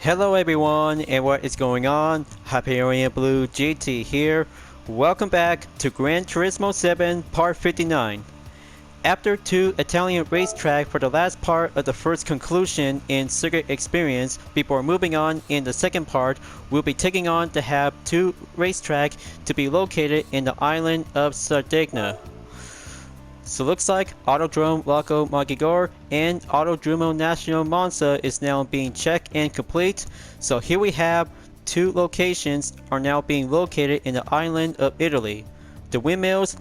Hello everyone, and what is going on? Hyperion-Blue-GT here. Welcome back to Gran Turismo 7 Part 59. After 2 Italian racetrack for the last part of the first conclusion in circuit experience, before moving on in the second part, we'll be taking on to have 2 racetrack to be located in the island of Sardegna. So looks like Autodrome Lago Maggiore and Autodromo National Monza is now being checked and complete. So here we have 2 locations are now being located in the island of Italy. The Windmills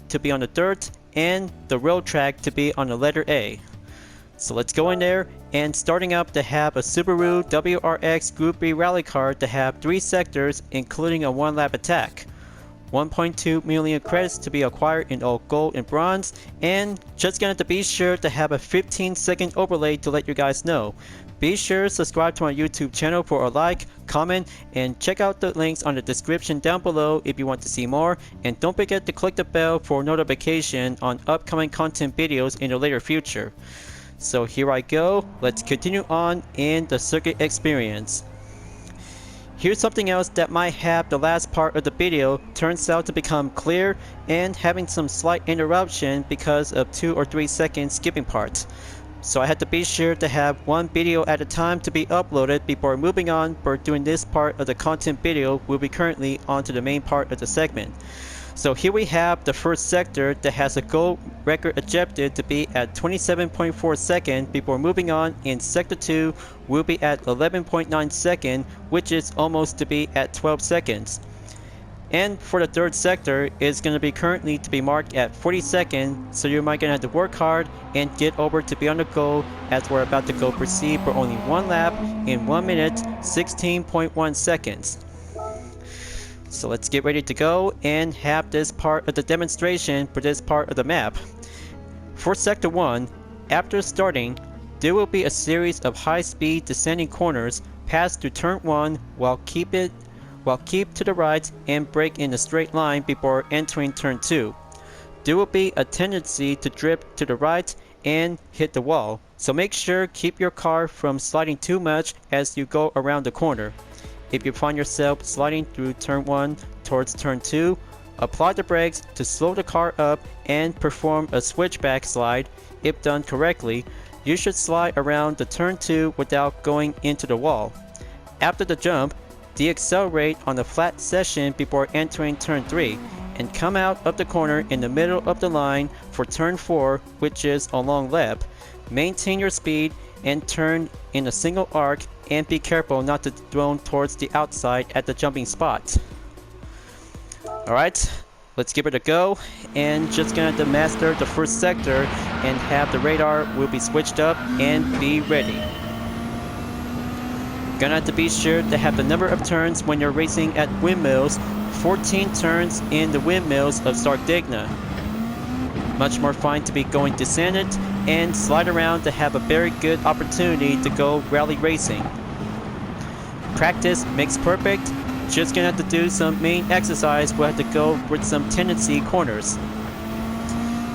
to be on the dirt and the road track to be on the letter A. So let's go in there, and starting up to have a Subaru WRX Gr.B rally car to have 3 sectors including a 1-lap attack. 1.2 million credits to be acquired in all gold and bronze, and just gonna have to be sure to have a 15-second overlay to let you guys know. Be sure to subscribe to my YouTube channel for a like, comment, and check out the links on the description down below if you want to see more, and don't forget to click the bell for notification on upcoming content videos in the later future. So here I go, let's continue on in the circuit experience. Here's something else that might have the last part of the video turns out to become clear and having some slight interruption because of 2 or 3 seconds skipping parts. So I had to be sure to have 1 video at a time to be uploaded before moving on for doing this part of the content video. We'll be currently on to the main part of the segment. So here we have the first sector that has a gold record objective to be at 27.4 seconds. Before moving on in sector 2, we'll be at 11.9 seconds, which is almost to be at 12 seconds. And for the third sector, it's going to be currently to be marked at 40 seconds, so you might gonna have to work hard and get over to be on the goal, as we're about to go proceed for only 1 lap in 1 minute 16.1 seconds. So let's get ready to go and have this part of the demonstration for this part of the map. For sector 1, after starting, there will be a series of high-speed descending corners pass through turn 1 while keep to the right and brake in a straight line before entering turn 2. There will be a tendency to drift to the right and hit the wall, so make sure keep your car from sliding too much as you go around the corner. If you find yourself sliding through turn 1 towards turn 2, apply the brakes to slow the car up and perform a switchback slide. If done correctly, you should slide around the turn 2 without going into the wall. After the jump, deaccelerate on the flat section before entering turn 3 and come out of the corner in the middle of the line for turn 4, which is a long lap. Maintain your speed and turn in a single arc, and be careful not to throw towards the outside at the jumping spot. Alright, let's give it a go, and just gonna have to master the first sector and have the radar will be switched up and be ready. Gonna have to be sure to have the number of turns when you're racing at Windmills, 14 turns in the Windmills of Sardegna. Much more fun to be going descendant and slide around to have a very good opportunity to go rally racing. Practice makes perfect. Just gonna have to do some main exercise. We'll have to go with some tendency corners.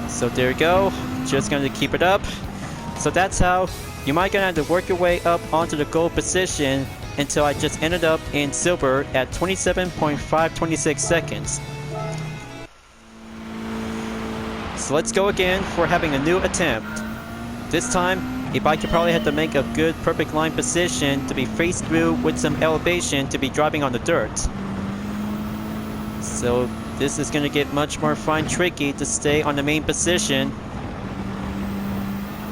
So there you go. Just gonna keep it up. So that's how you might gonna have to work your way up onto the gold position until I just ended up in silver at 27.526 seconds. So let's go again for having a new attempt. This time, if I could probably have to make a good perfect line position to be faced through with some elevation to be driving on the dirt. So this is going to get much more fine tricky to stay on the main position.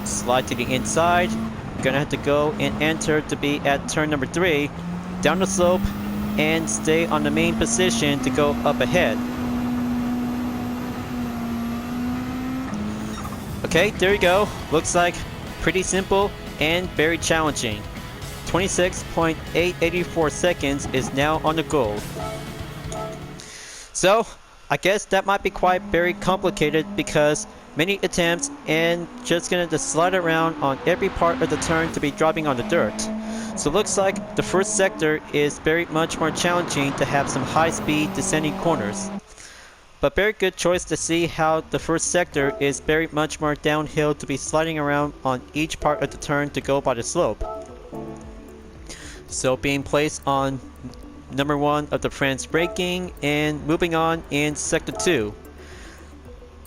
Slide to the inside. Gonna have to go and enter to be at turn number 3, down the slope, and stay on the main position to go up ahead. Okay, there you go. Looks like pretty simple and very challenging. 26.884 seconds is now on the goal. So, I guess that might be quite very complicated because many attempts and just gonna just slide around on every part of the turn to be driving on the dirt. So looks like the first sector is very much more challenging to have some high-speed descending corners. But very good choice to see how the first sector is very much more downhill to be sliding around on each part of the turn to go by the slope. So being placed on number 1 of the France braking and moving on in Sector 2.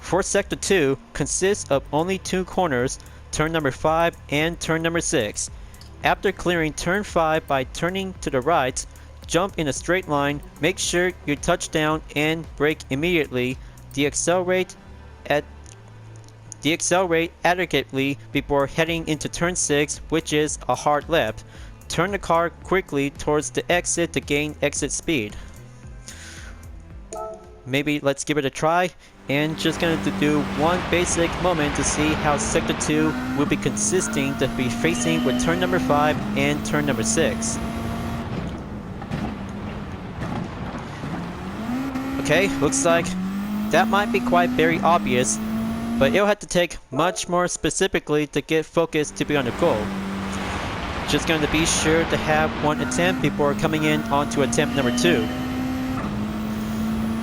For Sector 2 consists of only 2 corners, turn number 5 and turn number 6. After clearing turn 5 by turning to the right, jump in a straight line, make sure you touch down and brake immediately, deaccelerate adequately before heading into turn 6, which is a hard left. Turn the car quickly towards the exit to gain exit speed. Maybe let's give it a try, and just going to do one basic moment to see how Sector 2 will be consisting to be facing with turn number 5 and turn number 6. Okay, looks like that might be quite very obvious, but it'll have to take much more specifically to get focused to be on the goal. Just going to be sure to have one attempt before coming in onto attempt number 2.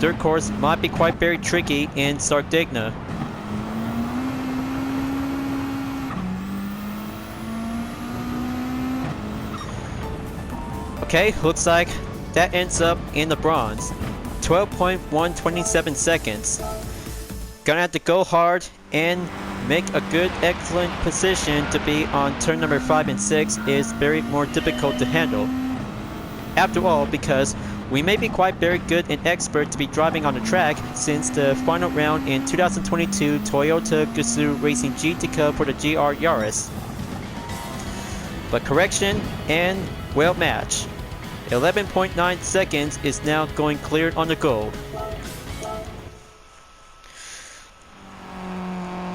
Third course might be quite very tricky in Sardegna. Okay, looks like that ends up in the bronze. 12.127 seconds. Gonna have to go hard and make a good, excellent position to be on turn number 5 and 6 is very more difficult to handle. After all, because we may be quite very good and expert to be driving on the track since the final round in 2022 Toyota Gazoo Racing GT Cup for the GR Yaris. But correction and well match. 11.9 seconds is now going clear on the goal.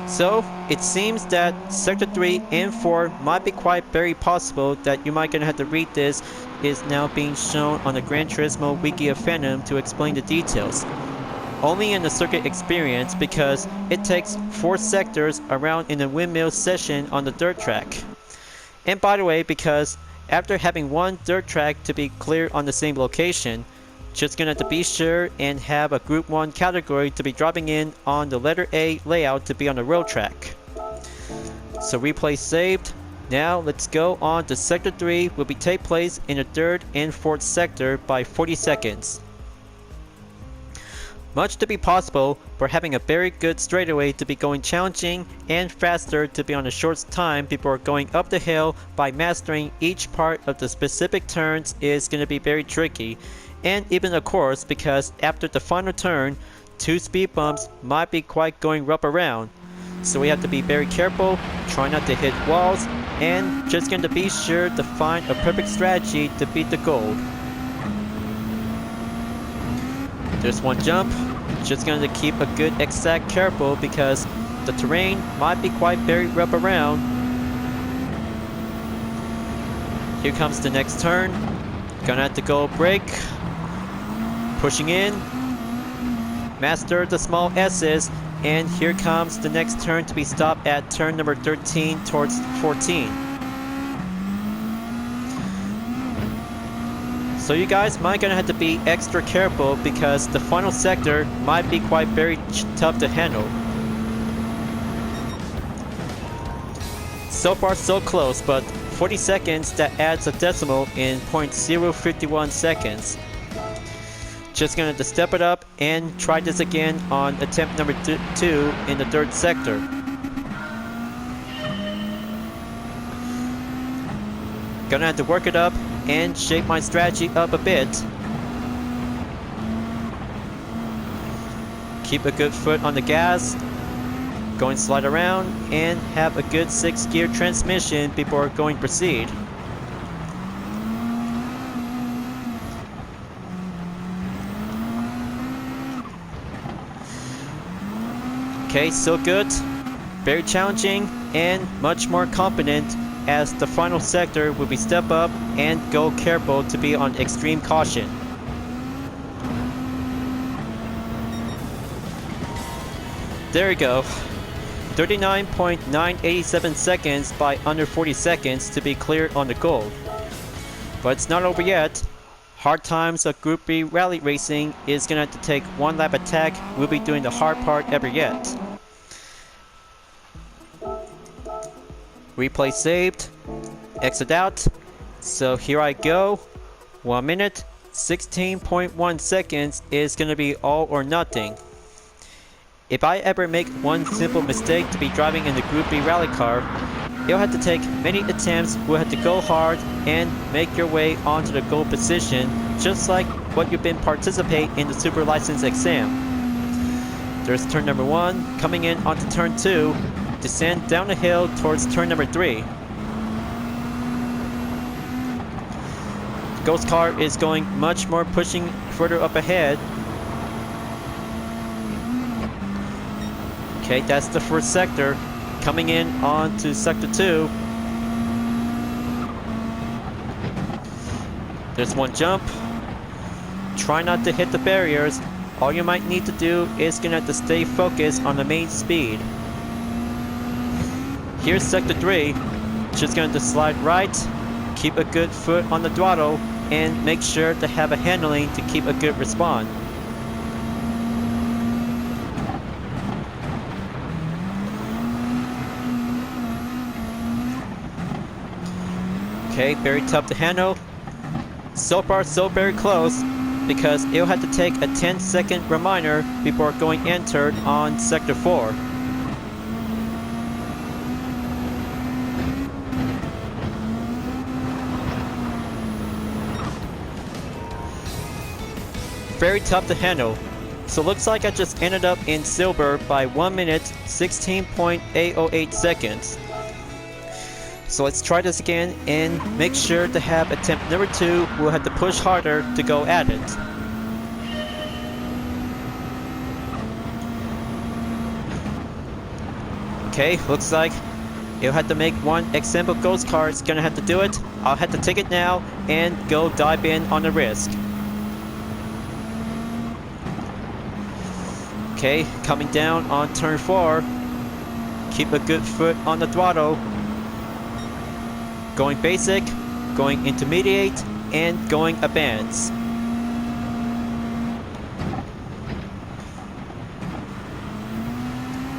So, it seems that Sector 3 and 4 might be quite very possible that you might gonna have to read this is now being shown on the Gran Turismo Wiki of Phantom to explain the details. Only in the circuit experience because it takes 4 sectors around in the Windmills session on the dirt track. And by the way, because after having one dirt track to be clear on the same location, just gonna have to be sure and have a Group 1 category to be dropping in on the letter A layout to be on the road track. So replay saved. Now let's go on to Sector 3 will be take place in the 3rd and 4th sector by 40 seconds. Much to be possible for having a very good straightaway to be going challenging and faster to be on a short time before going up the hill by mastering each part of the specific turns is going to be very tricky. And even of course because after the final turn, 2 speed bumps might be quite going rough around. So we have to be very careful, try not to hit walls, and just going to be sure to find a perfect strategy to beat the gold. There's one jump, just going to keep a good exact careful because the terrain might be quite very rough around. Here comes the next turn, gonna have to go brake, pushing in, master the small S's, and here comes the next turn to be stopped at turn number 13 towards 14. So you guys might gonna have to be extra careful because the final sector might be quite very tough to handle. So far so close, but 40 seconds that adds a decimal in 0.051 seconds. Just gonna have to step it up and try this again on attempt number 2 in the 3rd sector. Gonna have to work it up and shape my strategy up a bit. Keep a good foot on the gas, going slide around, and have a good 6-gear transmission before going proceed. Okay, so good, very challenging, and much more confident as the final sector will be step up and go careful to be on extreme caution. There we go. 39.987 seconds by under 40 seconds to be cleared on the goal. But it's not over yet. Hard times of Group B rally racing is gonna have to take one lap attack. We'll be doing the hard part ever yet. Replay saved, exit out, So here I go. 1 minute, 16.1 seconds is gonna be all or nothing. If I ever make one simple mistake to be driving in the Gr.B rally car, you'll have to take many attempts, will have to go hard and make your way onto the goal position, just like what you've been participating in the Super License exam. There's turn number 1, coming in onto turn 2, descend down the hill towards turn number 3. The ghost car is going much more, pushing further up ahead. Okay, that's the first sector. Coming in onto sector 2. There's one jump. Try not to hit the barriers. All you might need to do is gonna have to stay focused on the main speed. Here's sector 3. Just gonna just slide right, keep a good foot on the throttle, and make sure to have a handling to keep a good respawn. Okay, very tough to handle. So far, so very close, because it'll have to take a 10-second reminder before going entered on sector 4. Very tough to handle. So looks like I just ended up in silver by 1 minute, 16.808 seconds. So let's try this again and make sure to have attempt number 2. We'll have to push harder to go at it. Okay, looks like you'll have to make one example ghost car. It's gonna have to do it. I'll have to take it now and go dive in on the risk. Okay, coming down on turn 4. Keep a good foot on the throttle. Going basic, going intermediate, and going advanced.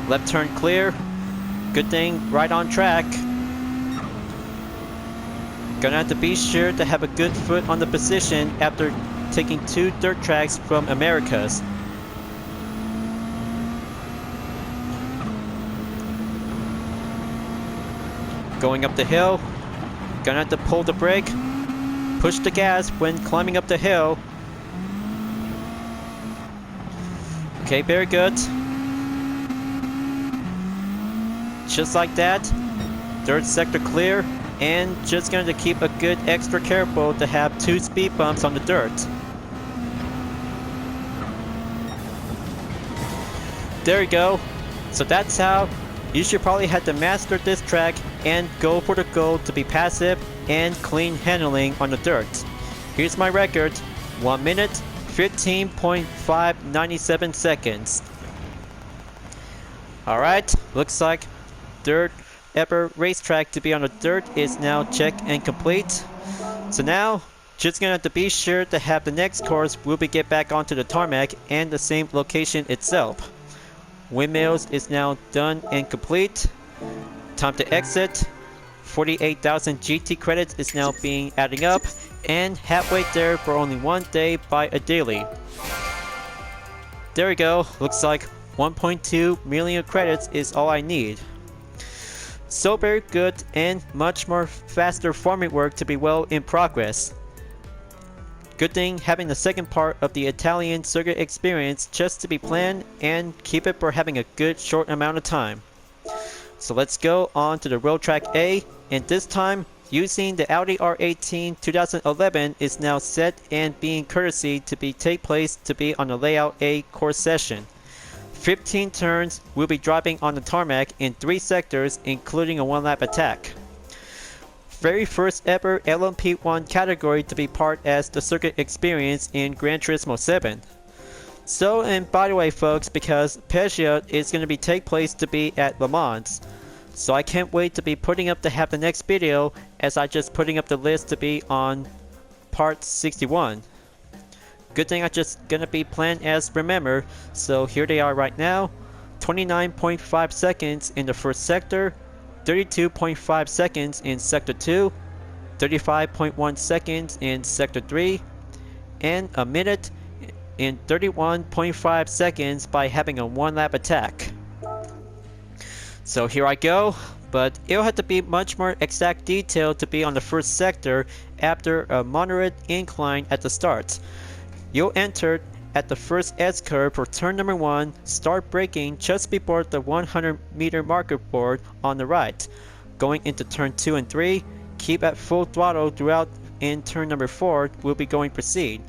Left turn clear. Good thing, right on track. Gonna have to be sure to have a good foot on the position after taking 2 dirt tracks from Americas. Going up the hill. Gonna have to pull the brake, push the gas when climbing up the hill. Okay, very good. Just like that. Third sector clear, and just going to keep a good extra careful to have 2 speed bumps on the dirt. There you go. So that's how you should probably have to master this track and go for the goal to be passive and clean handling on the dirt. Here's my record, 1 minute, 15.597 seconds. Alright, looks like third ever racetrack to be on the dirt is now checked and complete. So now, just gonna have to be sure to have the next course will be get back onto the tarmac and the same location itself. Windmills is now done and complete. Time to exit. 48,000 GT credits is now being adding up, and halfway there for only 1 day by a daily. There we go. Looks like 1.2 million credits is all I need. So very good, and much more faster farming work to be well in progress. Good thing having the second part of the Italian circuit experience just to be planned and keep it for having a good short amount of time. So let's go on to the road track A, and this time using the Audi R18 2011 is now set and being courtesy to be take place to be on the layout A course session. 15 turns will be driving on the tarmac in 3 sectors including a 1-lap attack. Very first ever LMP1 category to be part as the circuit experience in Gran Turismo 7. So, and by the way folks, because Peugeot is going to be take place to be at Le Mans, so I can't wait to be putting up to have the next video as I just putting up the list to be on part 61. Good thing I just gonna be planned as remember, so here they are right now. 29.5 seconds in the first sector, 32.5 seconds in sector 2, 35.1 seconds in Sector 3, and a minute in 31.5 seconds by having a 1-lap attack. So here I go, but it'll have to be much more exact detail to be on the first sector after a moderate incline at the start. You'll enter at the first S-curve for turn number 1, start braking just before the 100-meter marker board on the right. Going into turn 2 and 3, keep at full throttle throughout. In turn number 4, we'll be going proceed.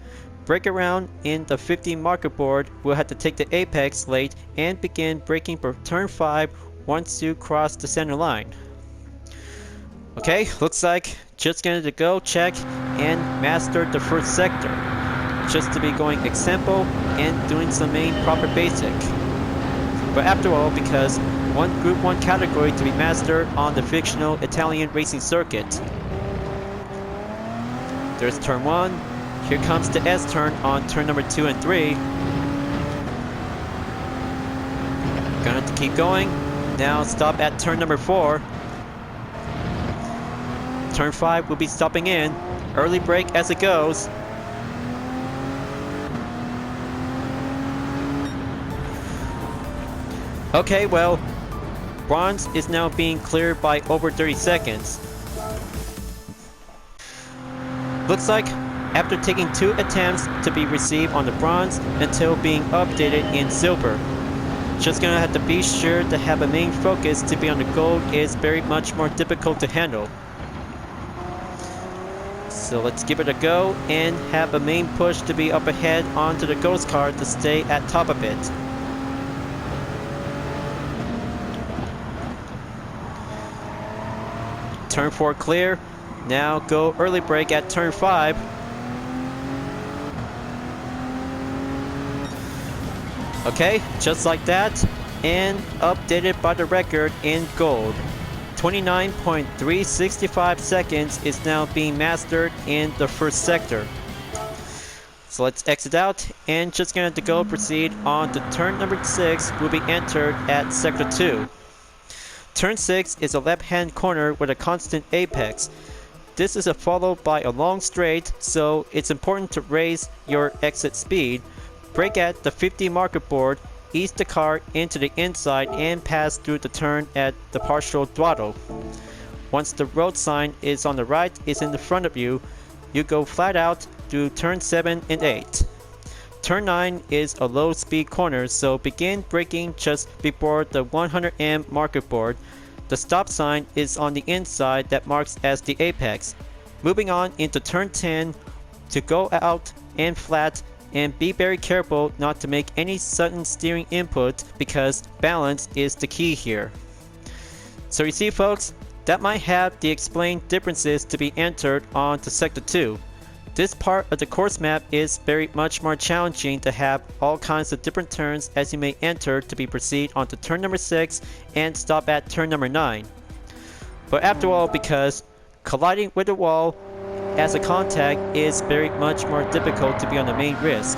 Brake around in the 50 marker board, we'll have to take the apex late and begin braking for turn 5 once you cross the center line. Okay, looks like just going to go check and master the first sector. Just to be going example and doing some main proper basic. But after all, because one Group 1 category to be mastered on the fictional Italian racing circuit. There's turn 1. Here comes the S-turn on turn number 2 and 3. Gonna have to keep going. Now stop at turn number 4. Turn 5 will be stopping in. Early brake as it goes. Okay, well, bronze is now being cleared by over 30 seconds. Looks like after taking 2 attempts to be received on the bronze until being updated in silver. Just gonna have to be sure to have a main focus to be on the gold is very much more difficult to handle. So let's give it a go and have a main push to be up ahead onto the ghost car to stay at top of it. Turn 4 clear. Now go early brake at turn 5. Okay, just like that, and updated by the record in gold. 29.365 seconds is now being mastered in the first sector. So let's exit out and just gonna have to go proceed on to turn number 6 will be entered at sector 2. Turn 6 is a left-hand corner with a constant apex. This is followed by a long straight, so it's important to raise your exit speed. Brake at the 50 marker board, ease the car into the inside and pass through the turn at the partial throttle. Once the road sign is on the right is in the front of you, you go flat out through turn 7 and 8. Turn 9 is a low speed corner, so begin braking just before the 100M marker board. The stop sign is on the inside that marks as the apex. Moving on into turn 10 to go out and flat, and be very careful not to make any sudden steering input because balance is the key here. So you see folks, that might have the explained differences to be entered on to sector 2. This part of the course map is very much more challenging to have all kinds of different turns as you may enter to be proceed onto turn number 6 and stop at turn number 9. But after all, because colliding with the wall as a contact is very much more difficult to be on the main risk.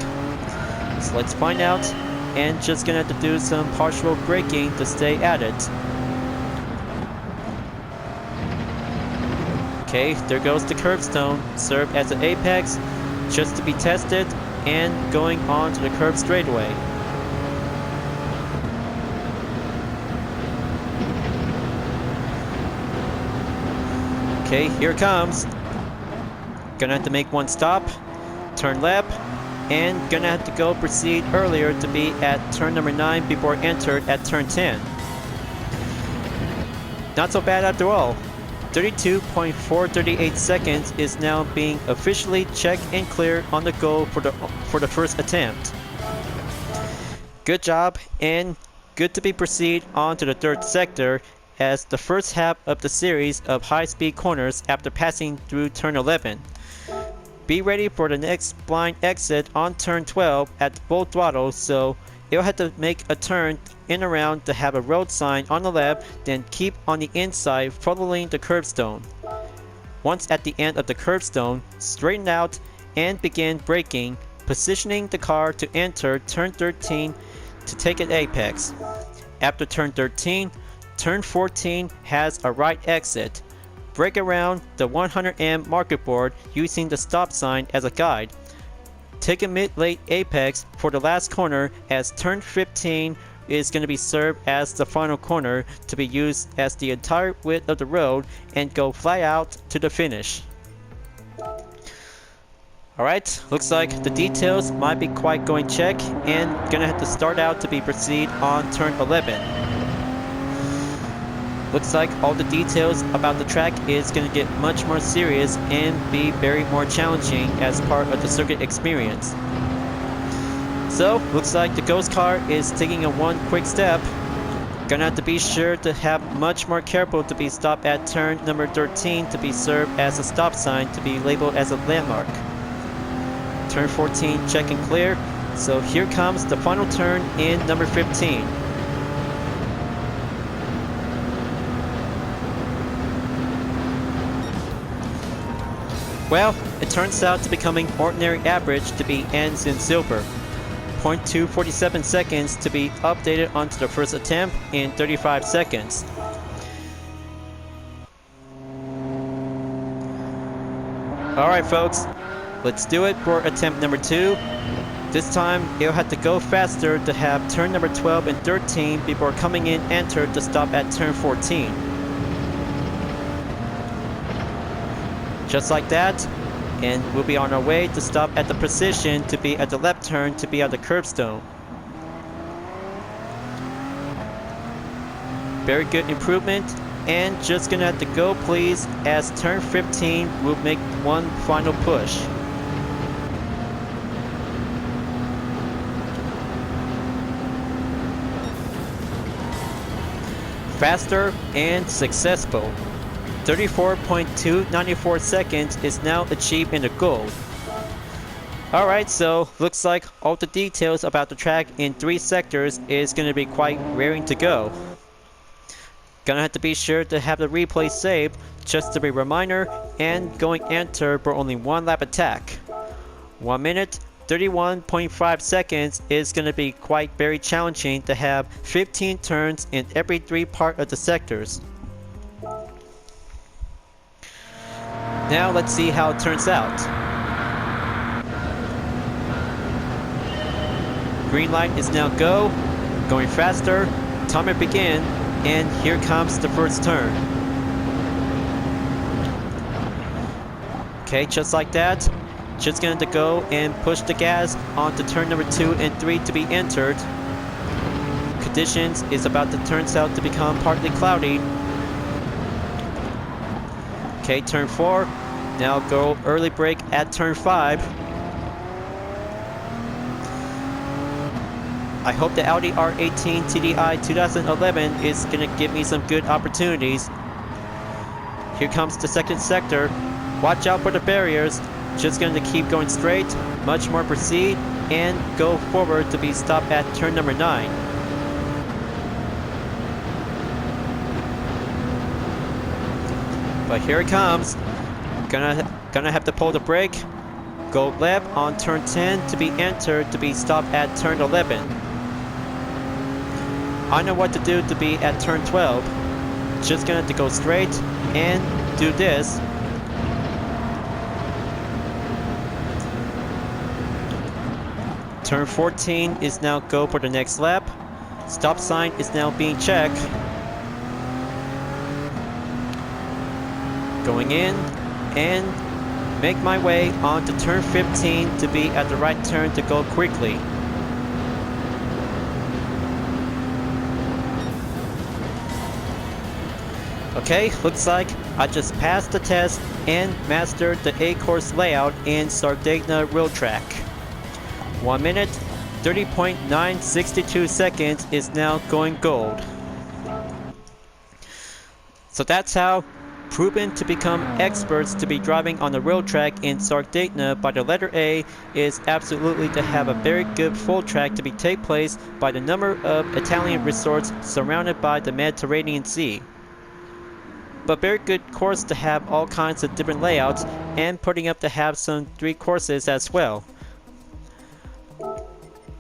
So let's find out, and just gonna have to do some partial braking to stay at it. Okay, there goes the curbstone, served as an apex, just to be tested, and going on to the curb straightaway. Okay, here it comes. Gonna have to make one stop, turn left, and gonna have to go proceed earlier to be at turn number 9 before entered at turn 10. Not so bad after all. 32.438 seconds is now being officially checked and cleared on the goal for the first attempt. Good job, and good to be proceed on to the third sector as the first half of the series of high-speed corners after passing through turn 11. Be ready for the next blind exit on turn 12 at full throttle, so you'll have to make a turn in around to have a road sign on the left, then keep on the inside following the curbstone. Once at the end of the curbstone, straighten out and begin braking, positioning the car to enter turn 13 to take an apex. After turn 13, turn 14 has a right exit. brake around the 100M marker board using the stop sign as a guide. Take a mid-late apex for the last corner, as turn 15 is going to be served as the final corner to be used as the entire width of the road, and go flat out to the finish. Alright, looks like the details might be quite going check, and gonna have to start out to be proceed on turn 11. Looks like all the details about the track is gonna get much more serious and be very more challenging as part of the circuit experience. So, looks like the ghost car is taking a one quick step. Gonna have to be sure to have much more careful to be stopped at turn number 13 to be served as a stop sign to be labeled as a landmark. Turn 14 check and clear, so here comes the final turn in number 15. Well, it turns out to becoming ordinary average to be ends in silver. 0.247 seconds to be updated onto the first attempt in 35 seconds. Alright folks, let's do it for attempt number 2. This time, you'll have to go faster to have turn number 12 and 13 before coming in enter to stop at turn 14. Just like that, and we'll be on our way to stop at the precision to be at the left turn to be at the curbstone. Very good improvement, and just gonna have to go please, as turn 15 will make one final push. Faster and successful. 34.294 seconds is now achieved in the gold. Alright, so looks like all the details about the track in 3 sectors is going to be quite raring to go. Gonna have to be sure to have the replay saved just to be a reminder, and going enter for only 1 lap attack. 1 minute 31.5 seconds is going to be quite very challenging to have 15 turns in every 3 part of the sectors. Now let's see how it turns out. Green light is now go, going faster, timer begin, and here comes the first turn. Okay, just like that. Just going to go and push the gas onto turn number 2 and 3 to be entered. Conditions is about to turn out to become partly cloudy. Okay, turn 4. Now go early brake at turn 5. I hope the Audi R18 TDI 2011 is going to give me some good opportunities. Here comes the second sector. Watch out for the barriers. Just going to keep going straight, much more proceed, and go forward to be stopped at turn number 9. But here it comes. Gonna have to pull the brake. Go left on turn 10 to be entered to be stopped at turn 11. I know what to do to be at turn 12. Just gonna have to go straight and do this. Turn 14 is now go for the next lap. Stop sign is now being checked. Going in and make my way on to turn 15 to be at the right turn to go quickly. Okay, looks like I just passed the test and mastered the A-course layout in Sardegna road track. 1 minute, 30.962 seconds is now going gold. So that's how proven to become experts to be driving on the road track in Sardegna by the letter A is absolutely to have a very good full track to be take place by the number of Italian resorts surrounded by the Mediterranean Sea. But very good course to have all kinds of different layouts, and putting up to have some 3 courses as well.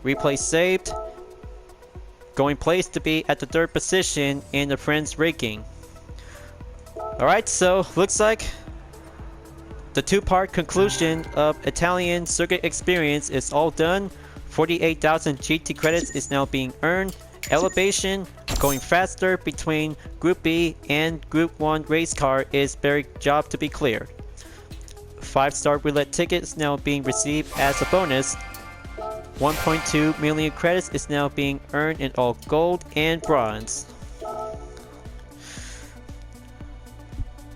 Replay saved. Going place to be at the 3rd position in the Friends ranking. Alright, so looks like the two-part conclusion of Italian circuit experience is all done. 48,000 GT credits is now being earned. Elevation, going faster between Group B and Group 1 race car is very job to be cleared. 5-star roulette tickets now being received as a bonus. 1.2 million credits is now being earned in all gold and bronze.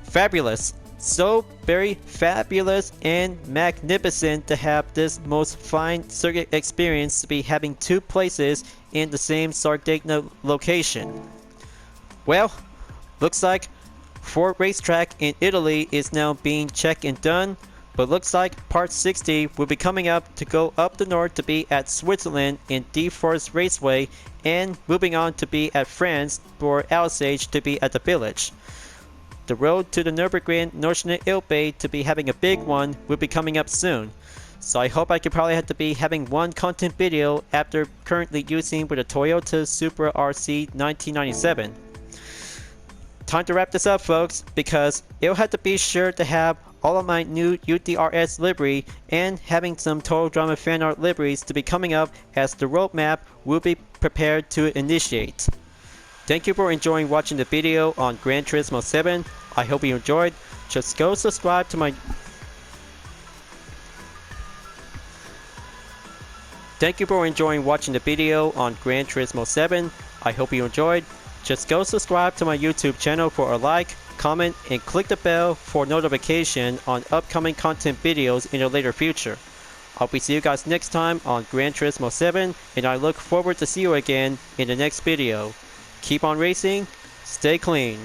Fabulous. So very fabulous and magnificent to have this most fine circuit experience to be having two places in the same Sardegna location. Well, looks like 4 racetrack in Italy is now being checked and done, but looks like part 60 will be coming up to go up the north to be at Switzerland in D-Force Raceway, and moving on to be at France for Alsace to be at the village. The road to the Nürburgring Nordschleife to be having a big one will be coming up soon. So I hope I could probably have to be having one content video after currently using with a Toyota Supra RC 1997. Time to wrap this up, folks, because it'll have to be sure to have all of my new UDRS livery and having some Total Drama fan art liveries to be coming up as the roadmap will be prepared to initiate. Thank you for enjoying watching the video on Gran Turismo 7. I hope you enjoyed. Just go subscribe to my... Thank you for enjoying watching the video on Gran Turismo 7. I hope you enjoyed. Just go subscribe to my YouTube channel for a like, comment, and click the bell for notification on upcoming content videos in the later future. I'll be see you guys next time on Gran Turismo 7, and I look forward to see you again in the next video. Keep on racing, stay clean.